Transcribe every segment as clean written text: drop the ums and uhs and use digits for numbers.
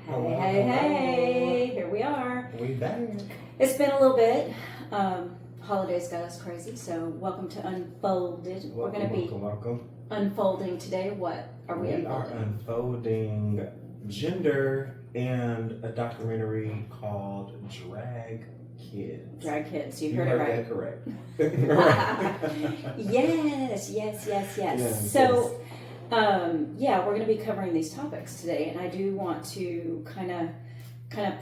Hello, Hey, hello. here we are. We back. It's been a little bit. Holidays got us crazy, so welcome to UnFolded. We're going to be welcome. unfolding today. What are we We are unfolding gender and a documentary called Drag Kids. Drag Kids. You You heard it correct. right. Yes. So, we're going to be covering these topics today, and I do want to kind of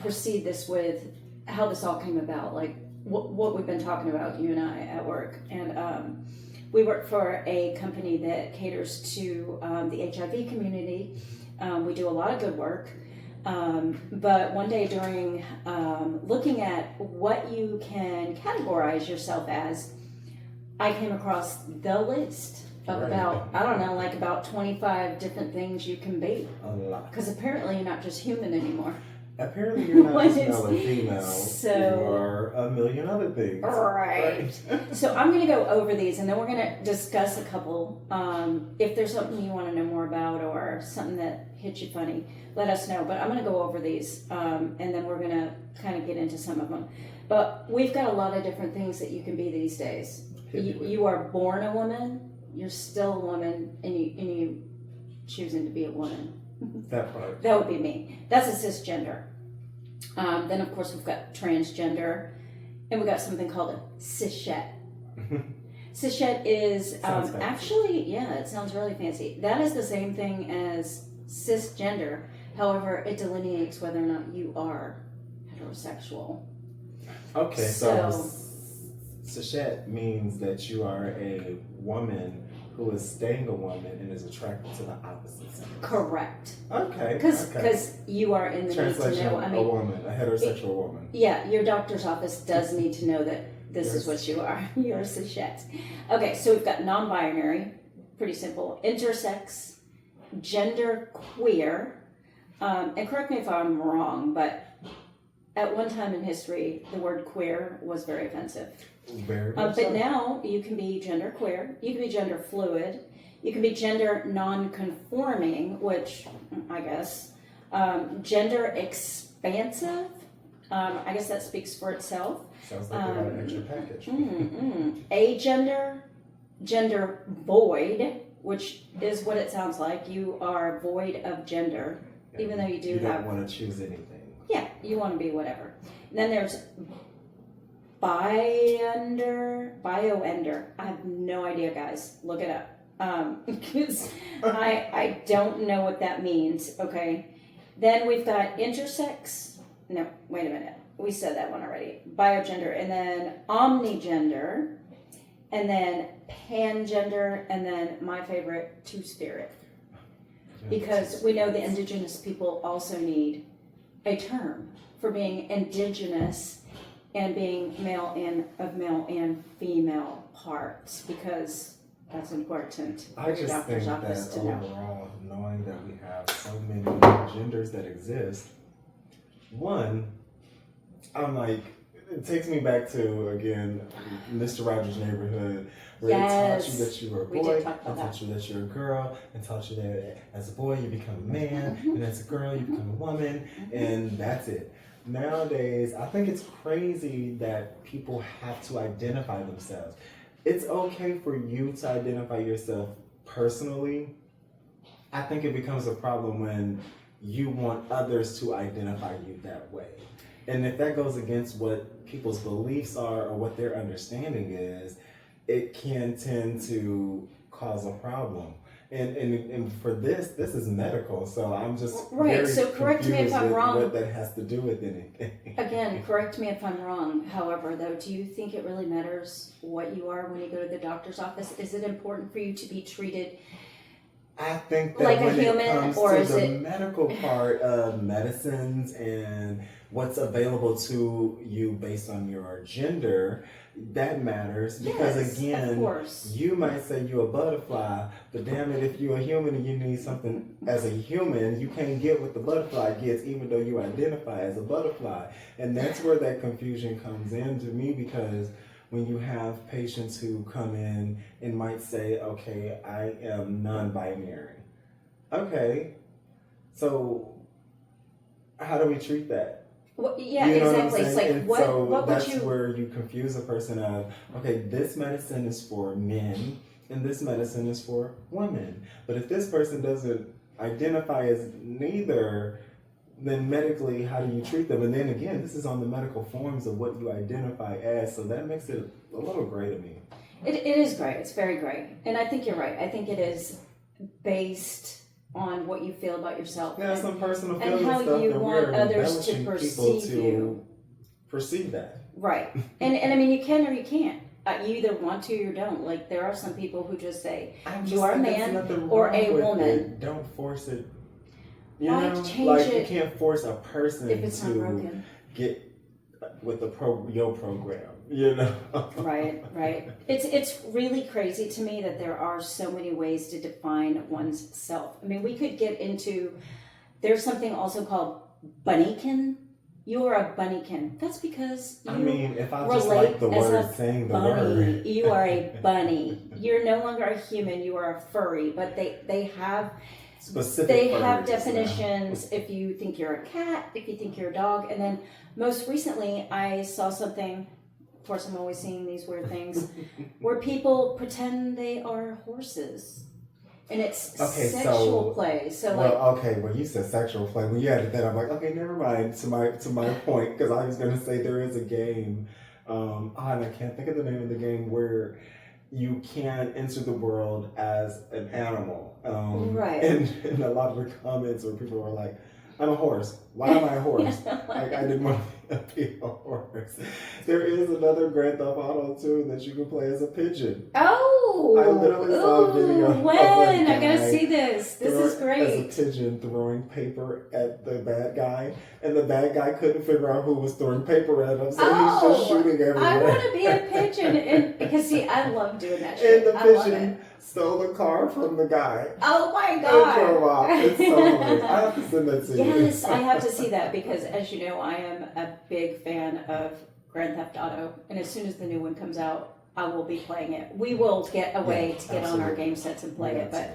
proceed this with how this all came about, like what we've been talking about, you and I, at work. And we work for a company that caters to the HIV community. We do a lot of good work. But one day during looking at what you can categorize yourself as, I came across the list of about 25 different things you can be. A lot. Because apparently you're not just human anymore. Apparently you're not just male or female. So, you are a million other things. Right. So I'm going to go over these, and then we're going to discuss a couple. If there's something you want to know more about or something that hits you funny, let us know. But I'm going to go over these, and then we're going to kind of get into some of them. But we've got a lot of different things that you can be these days. You are born a woman, you're still a woman, and you choosing to be a woman. That part. That would be me. That's a cisgender. Then, of course, we've got transgender, and we've got something called a cishet. Cishet is actually, it sounds really fancy. That is the same thing as cisgender. However, it delineates whether or not you are heterosexual. Okay, so cishet means that you are a woman who is staying a woman and is attracted to the opposite sex. Correct. Okay. Because you are in the Translation, need to know. a woman, a heterosexual woman. Yeah, your doctor's office does need to know that this is what you are. You're a cishet. Okay, so we've got non-binary, pretty simple, intersex, gender queer, and correct me if I'm wrong, but at one time in history, the word queer was very offensive. Very but now you can be gender queer, you can be gender fluid, you can be gender non-conforming, which I guess, gender expansive, I guess that speaks for itself. Sounds like they got an extra package. Agender, gender void, which is what it sounds like. You are void of gender, even though you don't want to choose anything. Yeah, you want to be whatever. And then there's bioender. I have no idea, guys. Look it up. Because I don't know what that means, okay? Then we've got intersex. No, wait a minute. We said that one already. Biogender, and then omnigender, and then pangender, and then my favorite, two-spirit. Because we know the indigenous people also need a term for being indigenous and being male and female parts, because that's important. I just think that overall, knowing that we have so many genders that exist, one, I'm like, it takes me back to, again, Mr. Rogers' Neighborhood, where it taught you that you were a boy, and taught you that you're a girl, and taught you that as a boy you become a man, and as a girl you become a woman, and that's it. Nowadays, I think it's crazy that people have to identify themselves. It's okay for you to identify yourself personally. I think it becomes a problem when you want others to identify you that way. And if that goes against what people's beliefs are or what their understanding is, it can tend to cause a problem. And for this is medical, so I'm just right. So correct me if I'm wrong. What that has to do with anything. Again, correct me if I'm wrong. However, though, do you think it really matters what you are when you go to the doctor's office? Is it important for you to be treated I think that like when a human, it comes or to is the it medical part of medicines and what's available to you based on your gender, that matters, because again, you might say you're a butterfly, but damn it, if you're a human and you need something as a human, you can't get what the butterfly gets, even though you identify as a butterfly. And that's where that confusion comes in to me, because when you have patients who come in and might say, okay, I am non-binary. Okay, so how do we treat that? Well, yeah, You know exactly. It's like, and what would that's you... where you confuse a person of, okay, this medicine is for men and this medicine is for women. But if this person doesn't identify as neither, then medically, how do you treat them? And then again, this is on the medical forms of what you identify as, so that makes it a little gray to me. It is gray. It's very gray. And I think you're right. I think it is based on what you feel about yourself. Yeah, some personal feelings and how stuff you that want we're others to embellishing people perceive to you. perceive that. Right. And I mean, you can or you can't. You either want to or you don't. Like, there are some people who just say, you are a man or a woman. It. Don't force it. You Why know, change like it you can't force a person if it's not to broken? get with the your program. You know. Right. It's really crazy to me that there are so many ways to define one's self. I mean, we could get into. There's something also called bunnykin. You are a bunnykin. That's because you if I just like the word, saying the bunny. word. You are a bunny. You're no longer a human. You are a furry. But they have specific. They have furries, definitions. If you think you're a cat, if you think you're a dog, and then most recently I saw something. Of course, I'm always seeing these weird things where people pretend they are horses. And it's sexual play. So when you said sexual play, when you added that, I'm like, okay, never mind. To my point, because I was going to say there is a game, and I can't think of the name of the game, where you can enter the world as an animal. Right. And a lot of the comments where people were like, I'm a horse. Why am I a horse? Like, I didn't want to be a horse. There is another Grand Theft Auto 2 that you can play as a pigeon. Oh! I literally saw a video. When? I gotta see this. This is great. As a pigeon throwing paper at the bad guy, and the bad guy couldn't figure out who was throwing paper at him, so he's just shooting everywhere. I want to be a pigeon, because see, I love doing that shit. And the pigeon stole the car from the guy. Oh my And god! drove off. It's so hilarious. I have to send that to you. Yes, I have to see that because, as you know, I am a big fan of Grand Theft Auto, and as soon as the new one comes out, I will be playing it. We will get a way to get on our game sets and play it, but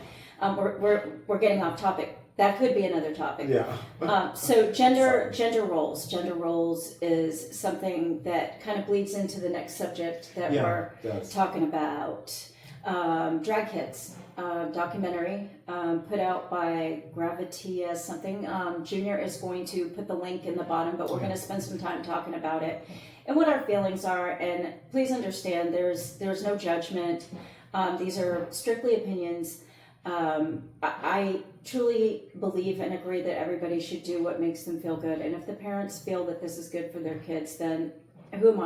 we're getting off topic. That could be another topic. Yeah. So gender roles. Gender roles is something that kind of bleeds into the next subject that we're talking about. Drag Kids, documentary put out by Gravitia something. Junior is going to put the link in the bottom, but we're going to spend some time talking about it and what our feelings are. And please understand, there's no judgment. These are strictly opinions. I truly believe and agree that everybody should do what makes them feel good. And if the parents feel that this is good for their kids, then who am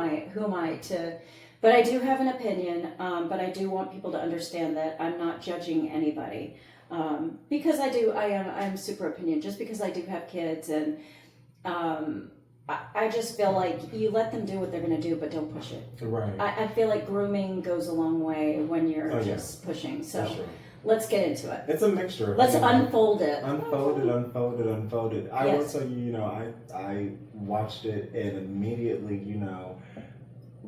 I to... But I do have an opinion, but I do want people to understand that I'm not judging anybody. Because I am super opinion, just because I do have kids, and I just feel like you let them do what they're going to do, but don't push it. Right. I feel like grooming goes a long way when you're just pushing. So let's get into it. It's a mixture. Let's unfold it. Unfolded. I will tell you, I watched it and immediately,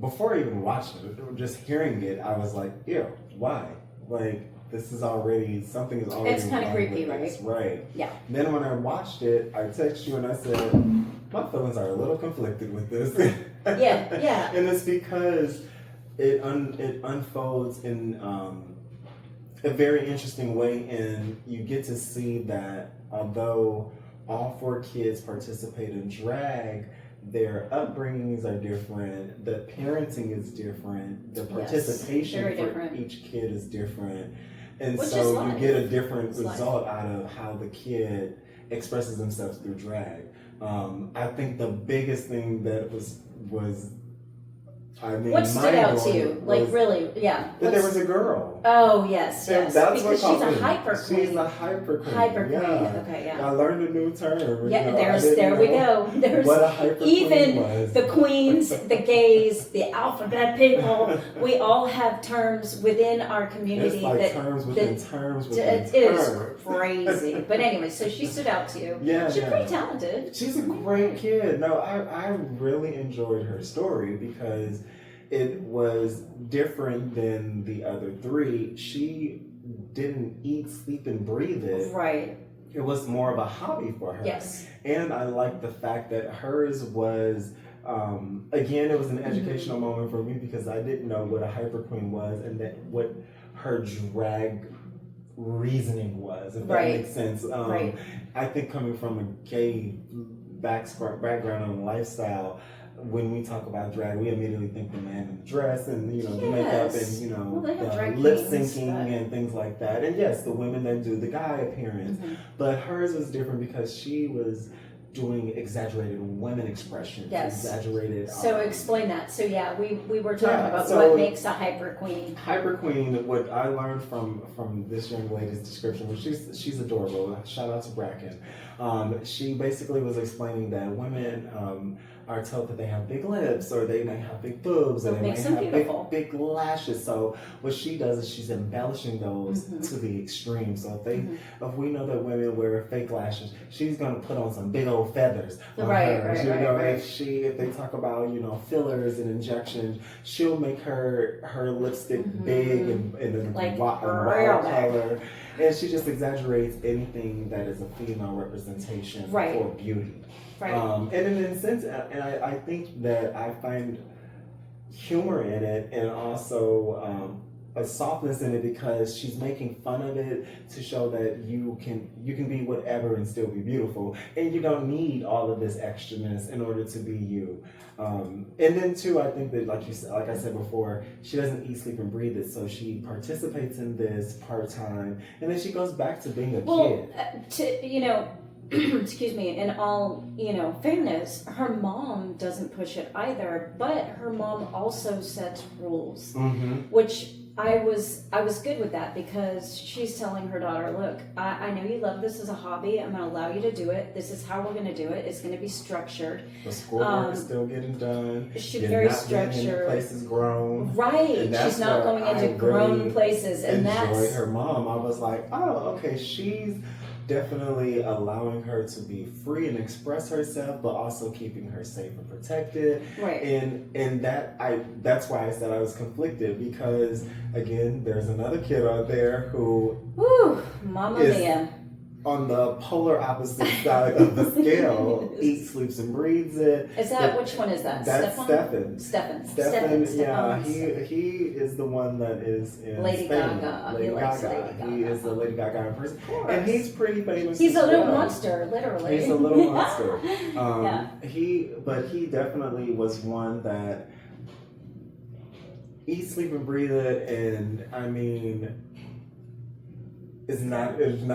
before I even watched it, just hearing it, I was like, ew, why? Like, this is already, something is already... It's kind of creepy, right? Right. Yeah. Then when I watched it, I texted you and I said, my feelings are a little conflicted with this. Yeah. And it's because it unfolds in a very interesting way, and you get to see that although all 4 kids participate in drag, their upbringings are different, the parenting is different, the participation for each kid is different, and so you get a different result out of how the kid expresses themselves through drag. I think the biggest thing that was what stood out to you? Like, really, that there was a girl. Oh, yes. That's because she's a hyper queen. She's a hyper queen. Hyper queen. Yeah. Okay, yeah. I learned a new term. Yeah, there we go. There's what a hyper even queen was. The queens, the gays, the alphabet people. We all have terms within our community. It's like terms within terms within terms. It is crazy. But anyway, so she stood out to you. Yeah, she's pretty talented. She's a great kid. No, I really enjoyed her story because it was different than the other 3. She didn't eat, sleep, and breathe it. Right. it was more of a hobby for her. Yes. And I like the fact that hers was, again, it was an educational moment for me because I didn't know what a hyper queen was and that what her drag reasoning was, if that makes sense. I think coming from a gay background and lifestyle, when we talk about drag, we immediately think the man in the dress and the makeup and the lip syncing and things like that. And yes, the women that do the guy appearance, but hers was different because she was doing exaggerated women expressions. Exaggerated. So explain that. So we were talking about what makes a hyper queen. Hyper queen. What I learned from this young lady's description, which she's adorable. Shout out to Bracken. She basically was explaining that women are told that they have big lips or they may have big boobs or they may have big lashes. So what she does is she's embellishing those to the extreme. So if we know that women wear fake lashes, she's gonna put on some big old feathers on her. If they talk about fillers and injections, she'll make her lipstick big and a wild color. And she just exaggerates anything that is a female representation for beauty. And in a sense, and I think that I find humor in it and also a softness in it because she's making fun of it to show that you can be whatever and still be beautiful, and you don't need all of this extraness in order to be you. And then too, I think that like I said before, she doesn't eat, sleep, and breathe it, so she participates in this part time, and then she goes back to being a kid. Excuse me, in all fairness, her mom doesn't push it either, but her mom also sets rules, which I was good with that because she's telling her daughter, look, I know you love this as a hobby. I'm going to allow you to do it. This is how we're going to do it. It's going to be structured. The schoolwork is still getting done. She's very structured. Places grown. Right. She's not going into grown places, and enjoyed her mom. I was like, oh, okay, she's definitely allowing her to be free and express herself, but also keeping her safe and protected. Right. And that's why I said I was conflicted because again, there's another kid out there who Mamma Mia. On the polar opposite side of the scale, eats, sleeps, and breathes it. Is that which one is that? That's Stefan. Stefan. Yeah, he is the one that is in Lady Spain. Gaga. Lady Gaga. He is the Lady Gaga in person, and he's pretty famous. He's a little monster, literally. He's a little monster. He definitely was one that eats, sleep, and breathe it, and I mean. It's not, and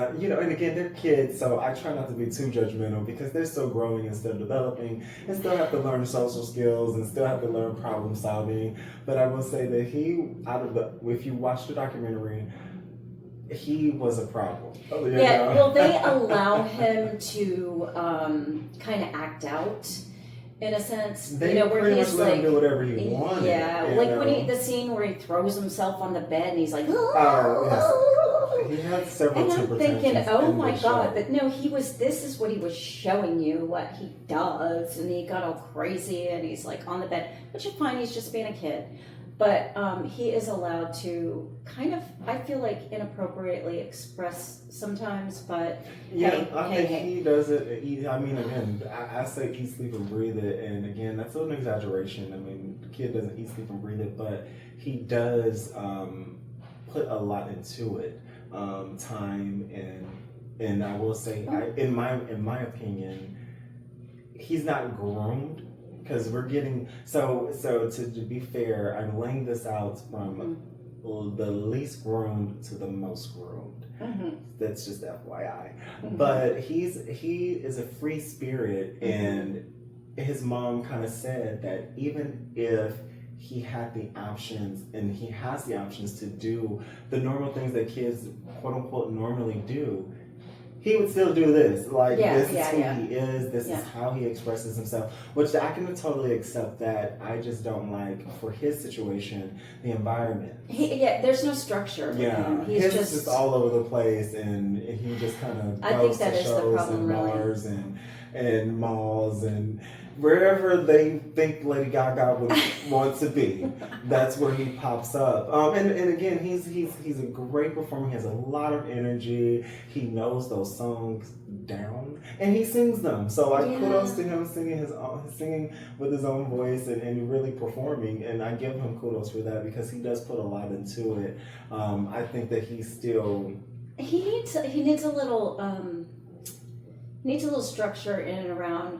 again, they're kids, so I try not to be too judgmental because they're still growing and still developing and still have to learn social skills and still have to learn problem solving. But I will say that if you watch the documentary, he was a problem. Well, they allow him to kind of act out. In a sense, where he's let him do whatever he wanted. Yeah, when the scene where he throws himself on the bed and he's like, he had several. And I'm thinking, oh my God, but no, this is what he was showing you, what he does, and he got all crazy and he's like on the bed, which is fine, he's just being a kid. But he is allowed to kind of, I feel like, inappropriately express sometimes, but he does it. Again, I say eat, sleep, and breathe it, and again, that's an exaggeration. I mean, the kid doesn't eat, sleep, and breathe it, but he does put a lot into it, time and I will say, in my opinion, he's not groomed. Because we're getting to be fair, I'm laying this out from the least groomed to the most groomed. That's just FYI. But he is a free spirit, and his mom kind of said that even if he had the options, and he has the options to do the normal things that kids quote unquote normally do, he would still do this. This is who he is. This is how he expresses himself. Which I can totally accept that. I just don't like, for his situation, the environment. There's no structure. He's just all over the place, and he just kind of goes to shows and bars and malls and wherever they think Lady Gaga would want to be, that's where he pops up. And again, he's a great performer. He has a lot of energy. He knows those songs down, and he sings them. So kudos to him singing with his own voice and really performing. And I give him kudos for that because he does put a lot into it. I think that he needs a little structure in and around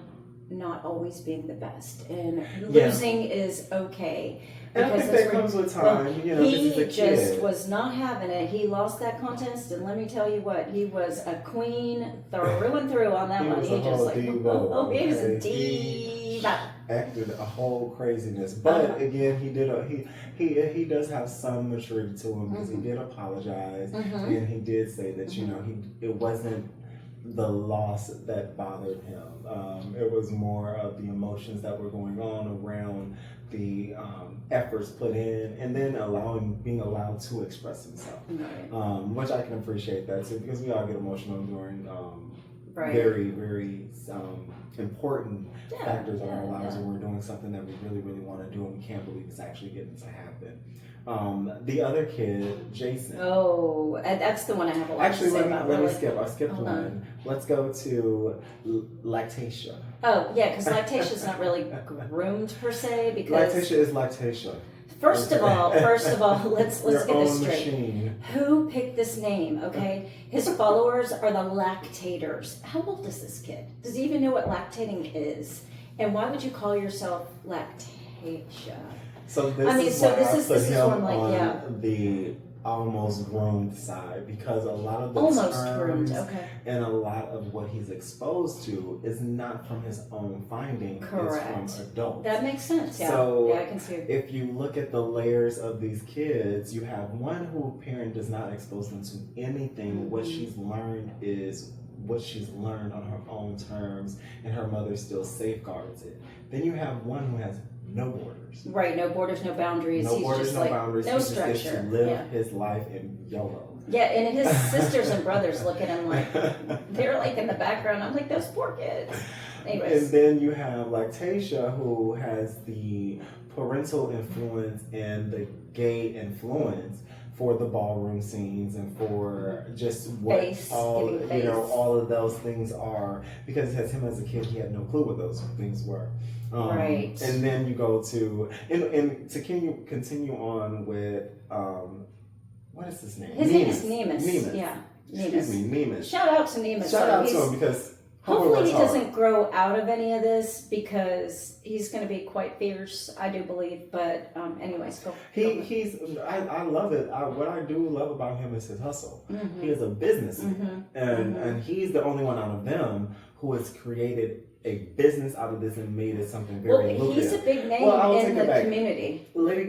not always being the best, and losing is okay. And I think that comes with time. He just was not having it. He lost that contest, and let me tell you what, he was a queen through and through on that one. He just he was a diva. Acted a whole craziness, but again, he does have some maturity to him because he did apologize, and he did say that it wasn't the loss that bothered him. It was more of the emotions that were going on around the efforts put in, and then being allowed to express himself, which I can appreciate that too, because we all get emotional during very, very important factors in our lives, and we're doing something that we really, really want to do, and we can't believe it's actually getting to happen. The other kid, Jason. Oh, that's the one I have a lot to say about. Let me skip. I skipped one. Let's go to Lactatia. Oh, yeah, because Lactatia's not really groomed per se, because Lactatia is Lactatia. First of all, let's get this straight. Machine. Who picked this name? Okay, his followers are the lactators. How old is this kid? Does he even know what lactating is? And why would you call yourself Lactatia? So this is where I'm like, on the almost groomed side, because a lot of the terms and a lot of what he's exposed to is not from his own finding. Correct. It's from adults. That makes sense. Yeah. So I can see it. If you look at the layers of these kids, you have one who parent does not expose them to anything. What she's learned is what she's learned on her own terms, and her mother still safeguards it. Then you have one who has no borders. Right, no borders, no boundaries. No borders, no boundaries. No structure. He just gets to live his life in YOLO. Yeah, and his sisters and brothers look at him like, they're like in the background. I'm like, those poor kids. Anyways. And then you have Lactatia, who has the parental influence and the gay influence for the ballroom scenes and for just what all of those things are, because as him as a kid, he had no clue what those things were. Right. And then you go to and to continue on with what is his name? His name is Nemus. Yeah, Nemus. Excuse me, Nemus. Shout out to Nemus. Shout out to him, because hopefully he doesn't grow out of any of this, because he's going to be quite fierce, I do believe. But anyways, go. I love it. What I do love about him is his hustle. Mm-hmm. He is a businessman, and he's the only one out of them who has created a business out of this and made it something very lucrative. He's a big name in the community. The Lady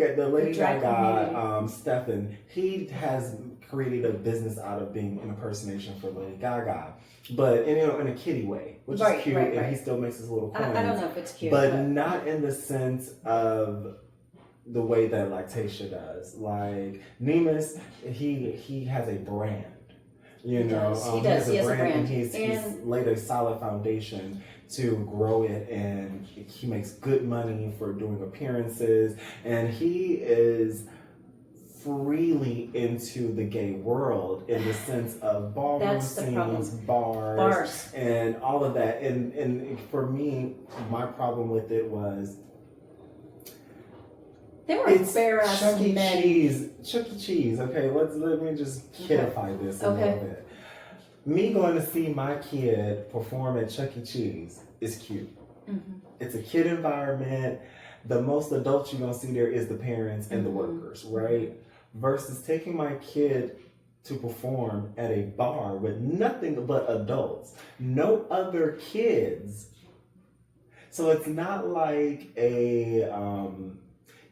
Gaga, Stefan, he has created a business out of being an impersonation for Lady Gaga, but in a kiddie way, which is cute, and he still makes his little coins. I don't know if it's cute, but not in the sense of the way that Lactatia does. Like Nemus, he has a brand. He does. He has a brand. And he's laid a solid foundation to grow it, and he makes good money for doing appearances, and he is freely into the gay world in the sense of ballroom scenes, bars, and all of that. And for me, my problem with it was they were bare-ass men. Chuck E. Cheese. Okay, let me just kidify this a little bit. Me going to see my kid perform at Chuck E. Cheese is cute. Mm-hmm. It's a kid environment. The most adults you're going to see there is the parents and the workers, right? Versus taking my kid to perform at a bar with nothing but adults, no other kids. So it's not like a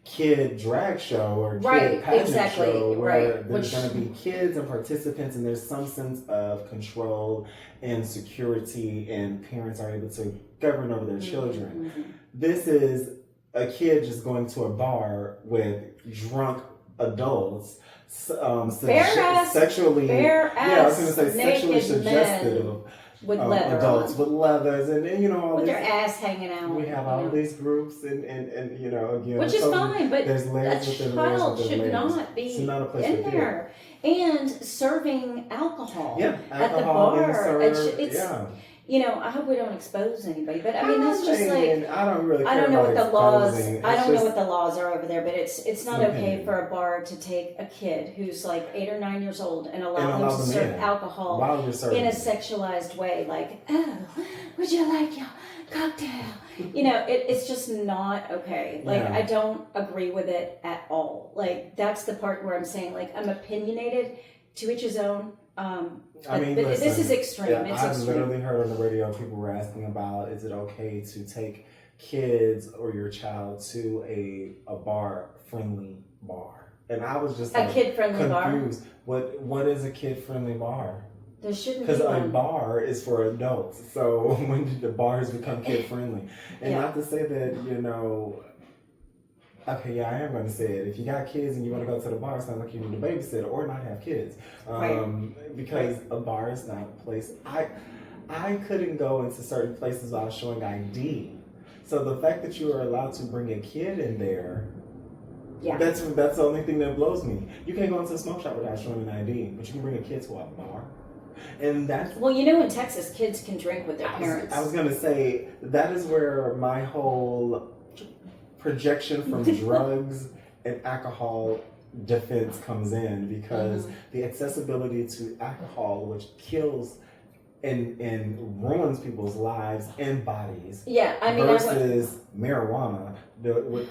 kid drag show or kid pageant show where there's going to be kids and participants, and there's some sense of control and security, and parents are able to govern over their children. Mm-hmm. This is a kid just going to a bar with drunk adults, sexually suggestive with leather adults on. with leathers and you know all With these, their ass hanging out. we have all these groups and you know again, which is fine, but there's a layers within layers child within should layers. not be It's not a place in for there. And serving alcohol. Yeah, at the alcohol being bar. served, It's yeah. you know, I hope we don't expose anybody, but I mean that's just like I don't really care I don't know about what the laws. exposing. I It's don't know just what the laws are over there, but it's not an okay opinion. for a bar to take a kid who's like 8 or 9 years old and allow And them allow to them serve in alcohol while you're serving. in a sexualized way, like, oh, would you like your cocktail? You know, it's just not okay. Like, Yeah. I don't agree with it at all. Like, that's the part where I'm saying, like, I'm opinionated, to each his own. I mean, but listen, this is extreme. Yeah, It's I've extreme. literally heard on the radio people were asking about, is it okay to take kids or your child to a bar friendly bar? And I was just A like, kid-friendly bar? confused. What is a kid friendly bar? There shouldn't be Because a one. bar is for adults. So when did the bars become kid friendly? And Yeah. not to say that, you know, okay, yeah, I am going to say it. If you got kids and you want to go to the bar, it's not like you need a babysitter or not have kids. Because a bar is not a place. I couldn't go into certain places without showing ID. So the fact that you are allowed to bring a kid in there, Yeah. that's the only thing that blows me. You can't go into a smoke shop without showing an ID, but you can bring a kid to a bar. And that's Well, you know, in Texas, kids can drink with their parents. I was gonna say that is where my whole projection from drugs and alcohol defense comes in, because the accessibility to alcohol, which kills and ruins people's lives and bodies, Yeah, I mean, versus marijuana.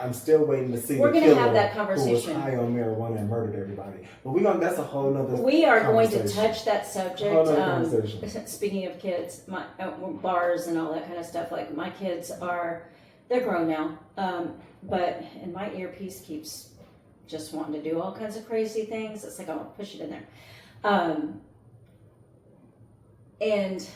I'm still waiting to see we're the going to killer have that who was conversation. high on marijuana and murdered everybody. But that's a whole nother We are going to conversation. touch that subject. Whole nother conversation. Speaking of kids, bars and all that kind of stuff, like my kids they're grown now, but and my earpiece keeps just wanting to do all kinds of crazy things. It's like, I'll push it in there. And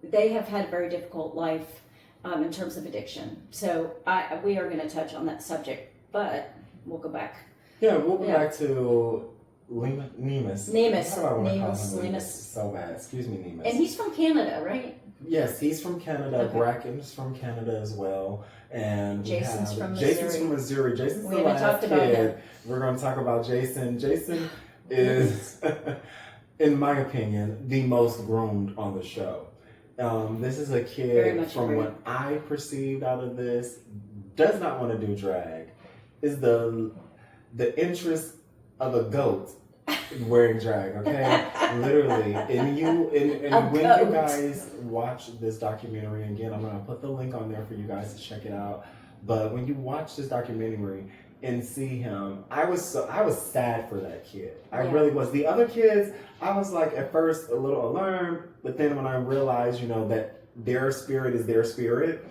they have had a very difficult life in terms of addiction. So we are going to touch on that subject, but we'll go back. Yeah, we'll go back to Nemus. Nemus. Why do I want to call Nemus. him Nemus so bad? Excuse me, Nemus. And he's from Canada, right? Yes, he's from Canada. Okay. Bracken's from Canada as well. And Jason's from Jason's from Missouri. Jason's We the haven't last talked about kid. him. We're going to talk about Jason. Jason is, in my opinion, the most groomed on the show. This is a Very kid, much from agree. what I perceived out of this, does not want to do drag. Is the interest of a goat wearing drag, okay? Literally. And when goat. you guys watch this documentary, again, I'm gonna put the link on there for you guys to check it out. But when you watch this documentary and see him, I was sad for that kid. I Yeah. really was. The other kids, I was like at first a little alarmed, but then when I realized, that their spirit is their spirit,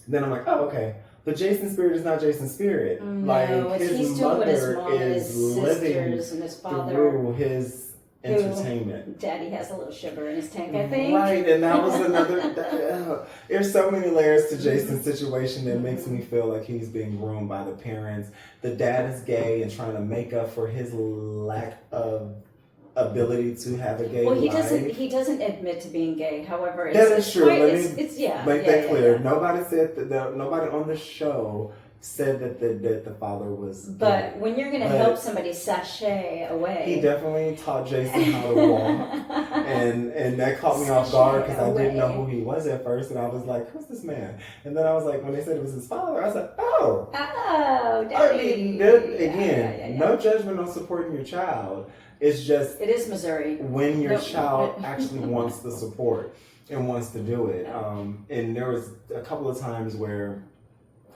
then I'm like, oh, okay. But Jason's spirit is not Jason's spirit. No, Like, his he's doing what his mother mom and his is living sisters and his father. through his entertainment. Daddy has a little sugar in his tank, I think. Right, and that was another. There's so many layers to Jason's situation that makes me feel like he's being groomed by the parents. The dad is gay and trying to make up for his lack of ability to have a gay Well, he life. doesn't admit to being gay. However, it's, That is it's true. quite, Let it's, me it's yeah. Make yeah, that yeah, clear. yeah. Nobody said that. Nobody on the show said that the father was. But gay. when you're going to But help somebody sashay away, He definitely taught Jason how to walk, and that caught me off guard because I didn't know who he was at first, and I was like, "Who's this man?" And then I was like, when they said it was his father, I was like, "Oh, Oh, I daddy. mean, Yeah. no judgment on supporting your child. It's just It is Missouri. when your Nope. child actually wants the support and wants to do it. And there was a couple of times where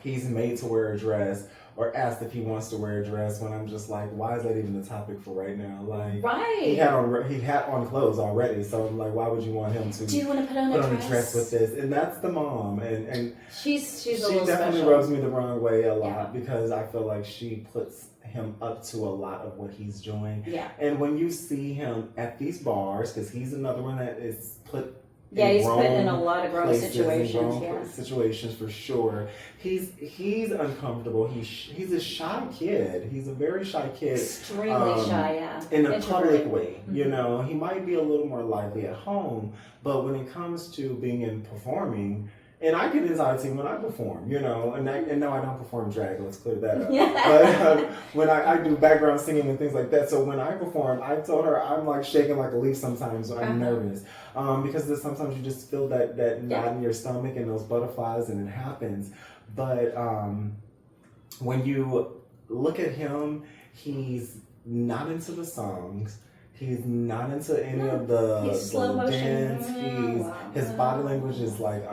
he's made to wear a dress or asked if he wants to wear a dress, when I'm just like, why is that even the topic for right now? Like, Right. he had on clothes already, so I'm like, why would you want him to Do you want to put on a dress? with this? And that's the mom, and She's a she little definitely special. rubs me the wrong way a lot, Yeah. because I feel like she puts him up to a lot of what he's doing. Yeah. And when you see him at these bars, because he's another one that is put Yeah, he's put in a lot of grown places, situations. Situations for sure. He's uncomfortable. He's a shy kid. He's a very shy kid. Extremely shy, yeah. In a public way, you know, he might be a little more lively at home, but when it comes to being in performing, and I get anxiety when I perform, you know, and no, I don't perform drag. Let's clear that up. Yeah. But when I do background singing and things like that, so when I perform, I told her I'm like shaking like a leaf sometimes. I'm nervous because sometimes you just feel that knot in your stomach and those butterflies, and it happens. But when you look at him, he's not into the songs. He's not into any of the slow motion. dance. His body language is like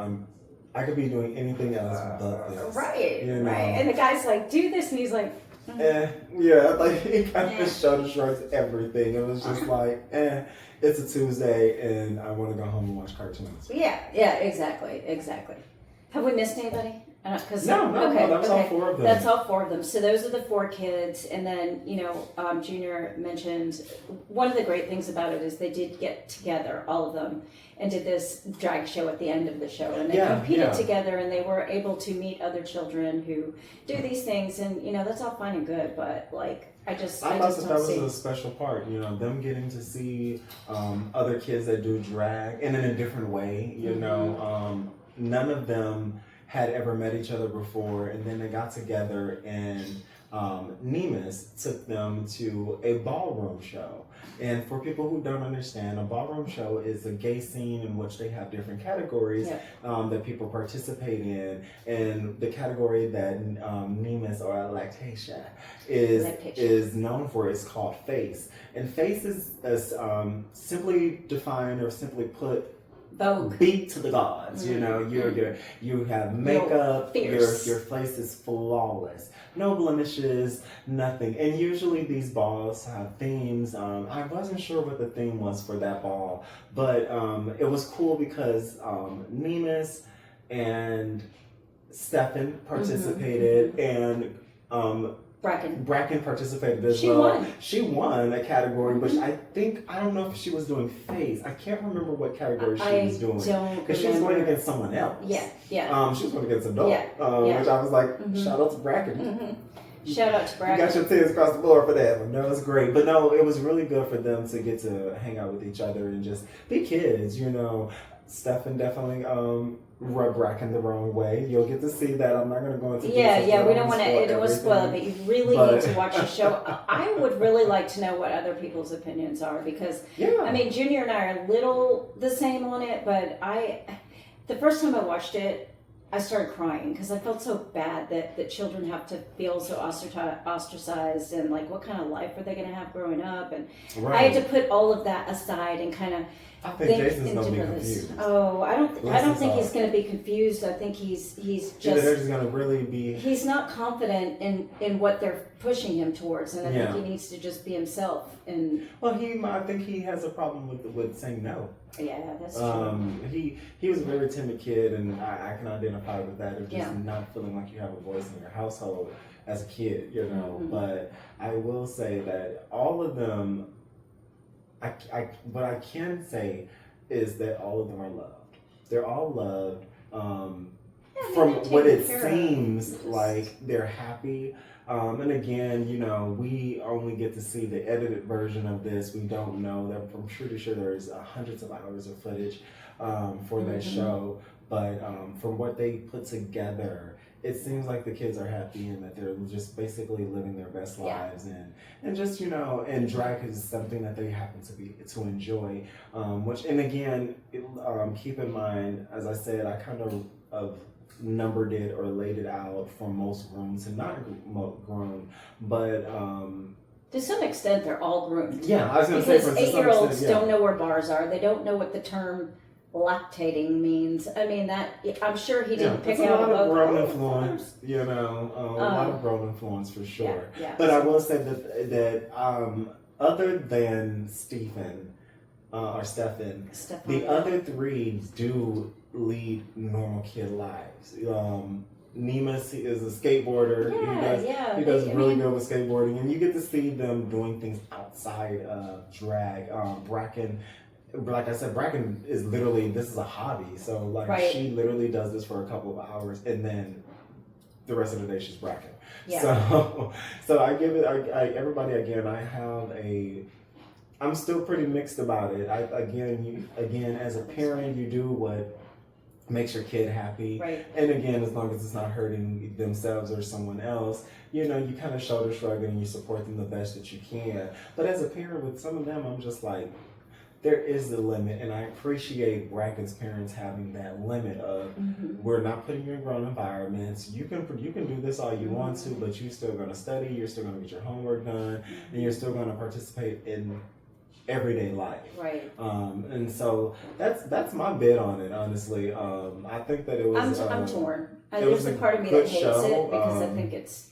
I could be doing anything else but this. Right, you know? right. And the guy's like, do this, and he's like, like he kind of shoulder shrugs everything. It was just like, it's a Tuesday and I want to go home and watch cartoons. Yeah, exactly. Have we missed anybody? No, that was all four of them. That's all four of them. So those are the four kids. And then, you know, Junior mentioned one of the great things about it is they did get together, all of them, and did this drag show at the end of the show. And they competed together, and they were able to meet other children who do these things. And, you know, that's all fine and good, but, like, I thought that was a special part, you know, them getting to see other kids that do drag and in a different way, you know. None of them had ever met each other before, and then they got together, and Nemus took them to a ballroom show. And for people who don't understand, a ballroom show is a gay scene in which they have different categories that people participate in. And the category that Nemus or Lactatia is known for is called face. And face is simply defined or simply put, Vogue. Beat to the gods, you know. You have makeup. Your face is flawless, no blemishes, nothing. And usually these balls have themes. I wasn't sure what the theme was for that ball, but it was cool because Nemus and Stefan participated, and Bracken participated as well. She won a category, but I don't know if she was doing face. I can't remember what category she was doing. Because she was going against someone else. She was going against adult. Which I was like, shout out to Bracken. Shout out to Bracken. You got your tears across the floor for that one. That was great. But no, it was really good for them to get to hang out with each other and just be kids, you know. Stefan definitely rub Bracken the wrong way. You'll get to see that. I'm not going to go into details. We don't want to spoil it, but you really need to watch the show. I would really like to know what other people's opinions are because, I mean, Junior and I are a little the same on it, but the first time I watched it, I started crying because I felt so bad that children have to feel so ostracized and like what kind of life are they going to have growing up, and I had to put all of that aside and kind of I think Jason's going to be confused. Oh, I don't think he's going to be confused. I think he's just they're just going to really be. He's not confident in what they're pushing him towards, and I think he needs to just be himself. And I think he has a problem with saying no. Yeah, that's true. He was a very timid kid, and I can identify with that of just not feeling like you have a voice in your household as a kid, you know. But I will say that all of them. What I can say is that all of them are loved. They're all loved. From what it seems like, they're happy. And again, you know, we only get to see the edited version of this. We don't know. I'm pretty sure there's hundreds of hours of footage for that show. But from what they put together, it seems like the kids are happy and that they're just basically living their best lives and just, you know, and drag is something that they happen to enjoy. And again, keep in mind, as I said, I kind of numbered it or laid it out for most groomed and not grown, but to some extent they're all groomed. Yeah, I was going to say, because 8-year-olds don't know where bars are. They don't know what the term lactating means. I mean, I'm sure he didn't pick out a lot of grown influence, you know, a lot of grown influence for sure. But I will say that other than Stefan, the other three do lead normal kid lives. Nemus is a skateboarder. He does really good with skateboarding, and you get to see them doing things outside of drag. Bracken like I said, Bracken is literally, this is a hobby. So like Right. she literally does this for a couple of hours and then the rest of the day she's Bracken. Yeah. So I give it, everybody, again, I'm still pretty mixed about it. Again, as a parent, you do what makes your kid happy. Right. And again, as long as it's not hurting themselves or someone else, you kind of shoulder shrug and you support them the best that you can. But as a parent, with some of them, I'm just like, there is the limit, and I appreciate Bracken's parents having that limit of we're not putting you in grown environments. You can do this all you want to, but you're still going to study, you're still going to get your homework done, and you're still going to participate in everyday life. Right. And so that's my bid on it, honestly. I think that it was. I'm torn. it There's was a a part of me good that hates show. it because I think it's.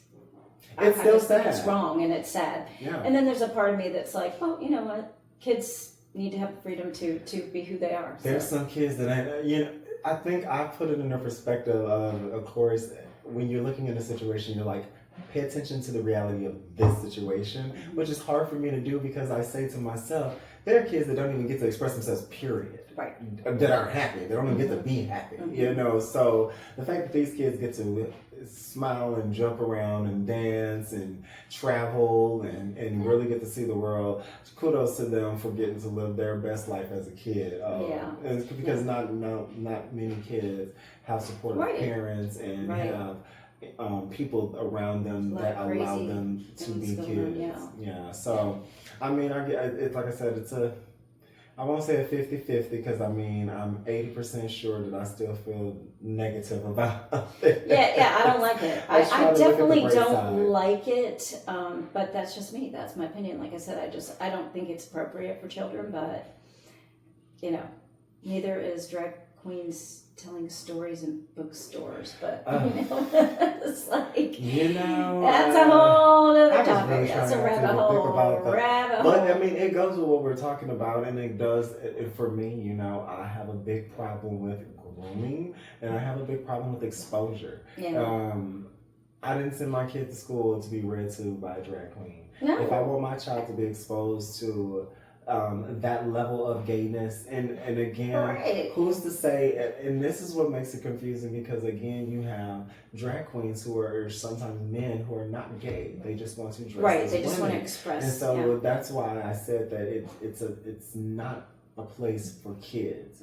It's I still just think it's sad. wrong and it's sad. Yeah. And then there's a part of me that's like, well, you know what, kids need to have the freedom to be who they are. There's some kids that I think I put it in the perspective of course, when you're looking at a situation, you're like, pay attention to the reality of this situation, which is hard for me to do because I say to myself, there are kids that don't even get to express themselves, period. Right. That aren't happy. They don't even get to be happy, So the fact that these kids get to smile and jump around and dance and travel and really get to see the world, kudos to them for getting to live their best life as a kid. And it's because not many kids have supportive parents and have people around them that allow them to be kids. So I mean, it's like I said, I won't say a 50-50 because I'm 80% sure that I still feel negative about it. Yeah, I don't like it. I try to look at the definitely bright don't side. like it, but that's just me. That's my opinion. Like I said, I don't think it's appropriate for children, but, neither is drag queens telling stories in bookstores, but, it's like, that's a whole other topic. Really That's a trying rabbit not to think hole. about that. Rabbit But hole. it goes with what we're talking about, and it does. For me, I have a big problem with grooming, and I have a big problem with exposure. Yeah. I didn't send my kid to school to be read to by a drag queen. No. If I want my child to be exposed to that level of gayness, and again, who's to say? And this is what makes it confusing because again, you have drag queens who are sometimes men who are not gay. They just want to dress as They just women. want to express. And so that's why I said that it's not a place for kids.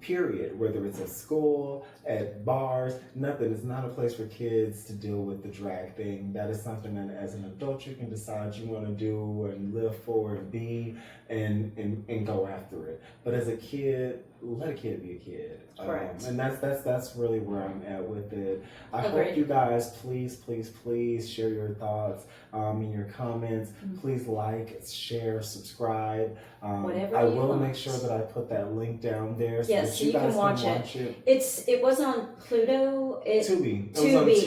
Period. Whether it's at school, at bars, nothing. It's not a place for kids to deal with the drag thing. That is something that as an adult you can decide you want to do and live for and be and go after it. But as a kid, let a kid be a kid. Correct. And that's really where I'm at with it. I Agreed. hope you guys please share your thoughts in your comments. Please like, share, subscribe. Whatever I you will want. make sure that I put that link down there so Yes, that you guys can watch it. It was on Pluto. Tubi.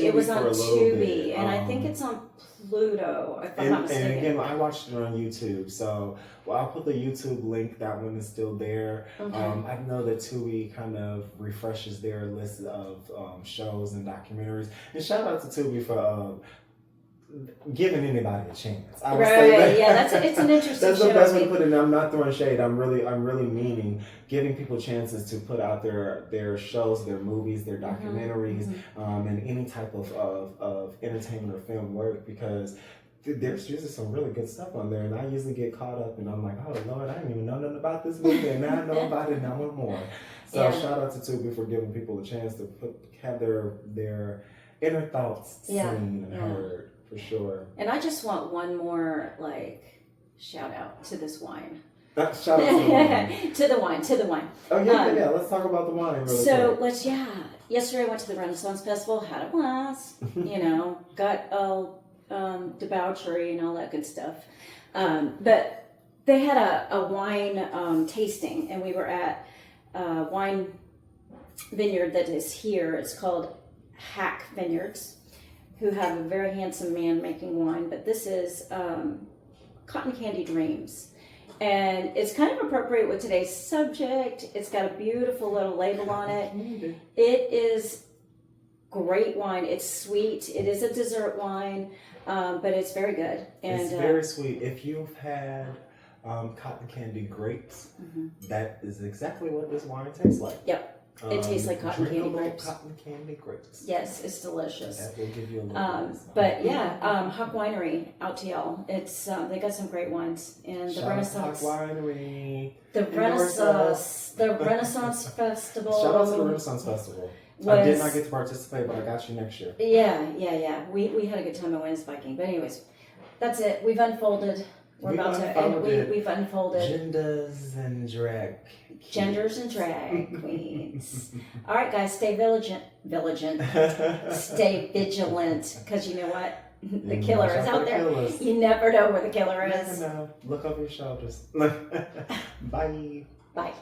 It was on for a little Tubi, bit. and I think it's on Pluto, if I'm not mistaken. And again, I watched it on YouTube, so I'll put the YouTube link. That one is still there. Okay. I know that Tubi kind of refreshes their list of shows and documentaries. And shout out to Tubi for giving anybody a chance. I would say that. Yeah, it's an interesting That's show. the best way to put it. And I'm not throwing shade. I'm really meaning giving people chances to put out their shows, their movies, their documentaries, and any type of entertainment or film work because there's usually some really good stuff on there, and I usually get caught up, and I'm like, oh Lord, I didn't even know nothing about this movie, and now I know about it, and I want more. So shout out to Tubi for giving people a chance to have their inner thoughts seen and heard. For sure. And I just want one more shout out to this wine. Shout out to the wine. to the wine. Oh yeah. Let's talk about the wine really quick. Yesterday I went to the Renaissance Festival, had a blast. Got all debauchery and all that good stuff. But they had a wine tasting, and we were at a wine vineyard that is here. It's called Hack Vineyards, who have a very handsome man making wine, but this is Cotton Candy Dreams. And it's kind of appropriate with today's subject. It's got a beautiful little label on it. It is great wine. It's sweet. It is a dessert wine, but it's very good. And it's very sweet. If you've had cotton candy grapes. Mhm. That is exactly what this wine tastes like. Yep. It tastes like cotton candy drinkable grapes. Cotton candy grapes. Yes, it's delicious. That will give you a little bit. But yeah, Huck Winery out to y'all. It's they got some great wines and the Shout Renaissance. out to Huck Winery. The Renaissance Festival. Shout out to the Renaissance Festival. I did not get to participate, but I got you next year. Yeah. We had a good time at Winners Viking. But anyways, that's it. We've unfolded. We've unfolded genders and drag queens. All right, guys, stay vigilant. Stay vigilant, because you know what? The killer is out there. You never know where the killer is. Look over your shoulders. Bye. Bye.